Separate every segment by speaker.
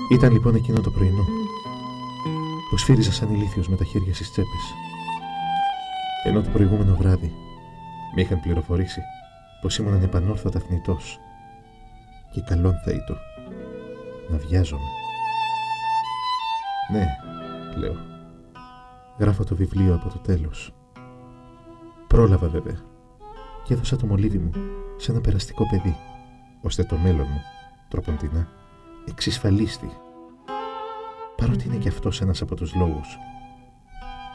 Speaker 1: Ήταν λοιπόν εκείνο το πρωινό που σφύριζα σαν ηλίθιος με τα χέρια στις τσέπες, ενώ το προηγούμενο βράδυ με είχαν πληροφορήσει πως ήμουν ανεπανόρθωτα θνητός και καλόν θα ήτο να βιάζομαι. Ναι, λέω, γράφω το βιβλίο από το τέλος. Πρόλαβα βέβαια και έδωσα το μολύβι μου σε ένα περαστικό παιδί, ώστε το μέλλον μου, τροποντινά, εξισφαλίστη. Παρότι είναι και αυτός ένας από τους λόγους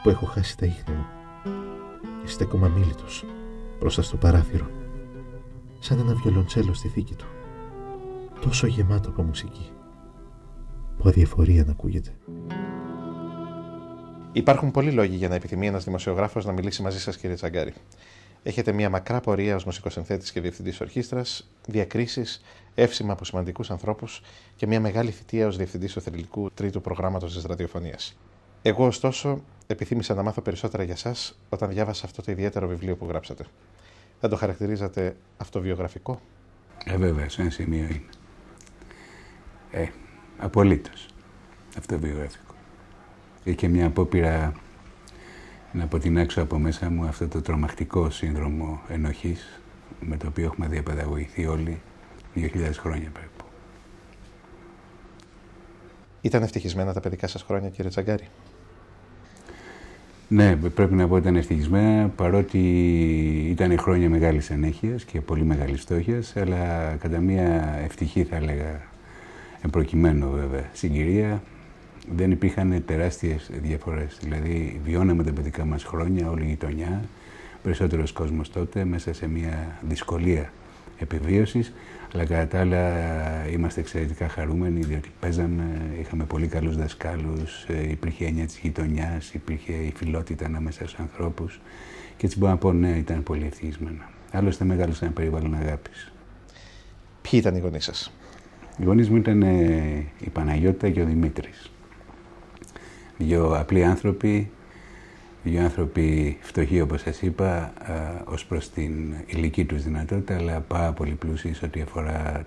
Speaker 1: που έχω χάσει τα ίχνη μου και στέκομαι αμίλητος μπροστά στο παράθυρο, σαν ένα βιολοντσέλο στη θήκη του, τόσο γεμάτο από μουσική που αδιαφορία να ακούγεται.
Speaker 2: Υπάρχουν πολλοί λόγοι για να επιθυμεί ένας δημοσιογράφος να μιλήσει μαζί σας, κύριε Τσαγκάρη. Έχετε μια μακρά πορεία ως μουσικοσυνθέτης και διευθυντής ορχήστρας, διακρίσεις, εύσημα από σημαντικούς ανθρώπους και μια μεγάλη θητεία ως διευθυντής του θρυλικού τρίτου προγράμματος της ραδιοφωνίας. Εγώ, ωστόσο, επιθύμησα να μάθω περισσότερα για σας όταν διάβασα αυτό το ιδιαίτερο βιβλίο που γράψατε. Θα το χαρακτηρίζατε αυτοβιογραφικό?
Speaker 3: Βέβαια, σε ένα σημείο είναι. Απολύτως αυτοβιογραφικό. Είχε μια απόπειρα να αποτινάξω από μέσα μου αυτό το τρομακτικό σύνδρομο ενοχής με το οποίο έχουμε διαπαιδαγωγηθεί όλοι 2.000 χρόνια περίπου.
Speaker 2: Ήταν ευτυχισμένα τα παιδικά σας χρόνια, κύριε Τσαγκάρη?
Speaker 3: Ναι, πρέπει να πω ότι ήταν ευτυχισμένα, παρότι ήταν χρόνια μεγάλης ενέχειας και πολύ μεγάλης φτώχειας, αλλά κατά μια ευτυχή, θα έλεγα, εμπροκειμένου βέβαια συγκυρία, δεν υπήρχαν τεράστιες διαφορές. Δηλαδή, βιώναμε τα παιδικά μας χρόνια, όλη η γειτονιά, περισσότερος κόσμος τότε, μέσα σε μια δυσκολία επιβίωσης, αλλά κατά τα άλλα είμαστε εξαιρετικά χαρούμενοι, διότι παίζαμε, είχαμε πολύ καλούς δασκάλους, υπήρχε έννοια της γειτονιάς, υπήρχε η φιλότητα ανάμεσα στους ανθρώπους και έτσι μπορώ να πω, ναι, ήταν πολύ ευτυχισμένα. Άλλωστε μεγάλωσα ένα περιβάλλον αγάπης.
Speaker 2: Ποιοι ήταν οι γονείς σας?
Speaker 3: Οι γονείς μου ήταν η Παναγιώτα και ο Δημήτρης. Δύο απλοί άνθρωποι, δύο άνθρωποι φτωχοί, όπως σας είπα, ως προς την ηλική τους δυνατότητα, αλλά πάρα πολύ πλούσιοι σε ό,τι αφορά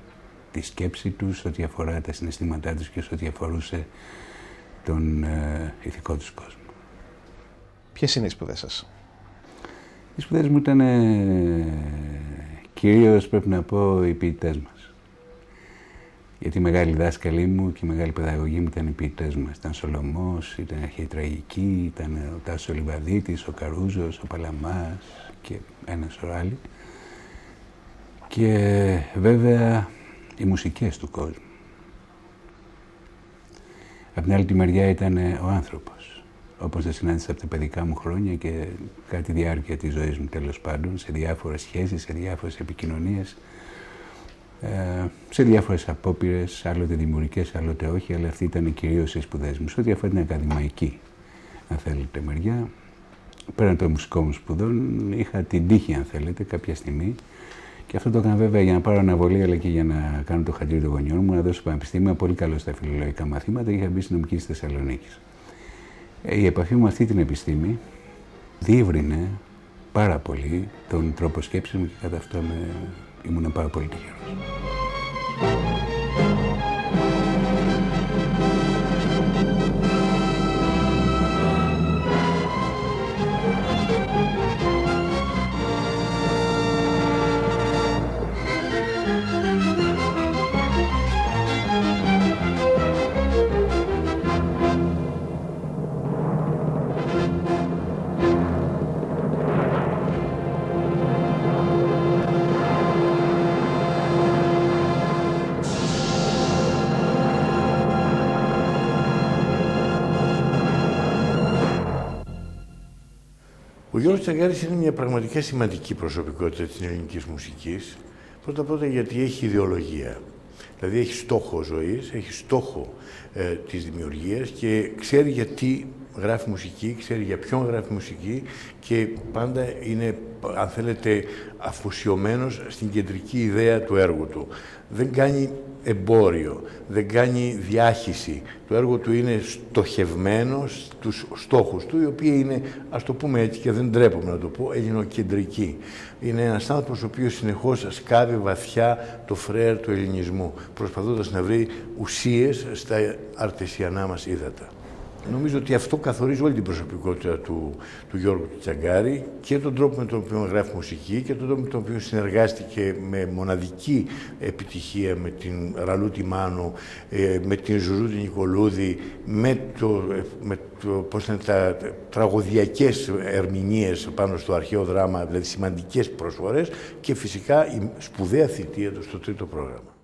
Speaker 3: τη σκέψη τους, σε ό,τι αφορά τα συναισθήματά τους και σε ό,τι αφορούσε τον ηθικό τους κόσμο.
Speaker 2: Ποιες είναι οι σπουδές σας?
Speaker 3: Οι σπουδές μου ήταν κυρίως, πρέπει να πω, οι ποιητές μας. Γιατί οι μεγάλοι δάσκαλοι μου και οι μεγάλοι παιδαγωγοί μου ήταν οι ποιητές μας. Ήταν Σολωμός, ήταν η Αρχαίη Τραγική, ήταν ο Τάσος ο Λιβαδίτης, ο Καρούζος, ο Παλαμάς και ένα σωρό άλλοι. και βέβαια οι μουσικές του κόσμου. Απ' την άλλη τη μεριά ήταν ο άνθρωπος, όπως το συνάντησα από τα παιδικά μου χρόνια και κατά τη διάρκεια της ζωής μου, τέλος πάντων, σε διάφορες σχέσεις, σε διάφορες επικοινωνίες, σε διάφορες απόπειρες, άλλοτε δημιουργικές, άλλοτε όχι, αλλά αυτή ήταν κυρίως οι σπουδές μου. Σε ό,τι αφορά την ακαδημαϊκή, αν θέλετε, μεριά, πέραν των μουσικών μου σπουδών, είχα την τύχη, αν θέλετε, κάποια στιγμή, και αυτό το έκανα βέβαια για να πάρω αναβολή, αλλά και για να κάνω το χατήρι των γονιών μου, να δώσω στο πανεπιστήμιο, πολύ καλό στα φιλολογικά μαθήματα, και είχα μπει στην νομική στη Θεσσαλονίκη. Η επαφή με αυτή την επιστήμη διεύρυνε πάρα πολύ τον τρόπο σκέψης μου και κατά αυτό ήμουν πάρα πολύ τυχερός.
Speaker 4: Ο Γιώργος Τσαγκάρης είναι μια πραγματικά σημαντική προσωπικότητα της ελληνικής μουσικής. Πρώτα γιατί έχει ιδεολογία. Δηλαδή έχει στόχο ζωής, έχει στόχο της δημιουργίας και ξέρει γιατί γράφει μουσική, ξέρει για ποιον γράφει μουσική και πάντα είναι, αν θέλετε, αφοσιωμένος στην κεντρική ιδέα του έργου του. Δεν κάνει εμπόριο, δεν κάνει διάχυση. Το έργο του είναι στοχευμένο στους στόχους του, οι οποίοι είναι, ας το πούμε έτσι και δεν ντρέπομαι να το πω, ελληνοκεντρικοί. Είναι ένας άνθρωπος ο οποίος συνεχώς σκάβει βαθιά το φρέαρ του ελληνισμού, προσπαθώντας να βρει ουσίες στα αρτεσιανά μας ύδατα. Νομίζω ότι αυτό καθορίζει όλη την προσωπικότητα του Γιώργου Τσαγκάρη και τον τρόπο με τον οποίο γράφει μουσική και τον τρόπο με τον οποίο συνεργάστηκε με μοναδική επιτυχία με την Ραλούτη Μάνου, με την Ζουζούτη Νικολούδη, με τα τραγωδιακές ερμηνείες πάνω στο αρχαίο δράμα, δηλαδή σημαντικές προσφορές και φυσικά η σπουδαία θητεία του στο τρίτο πρόγραμμα.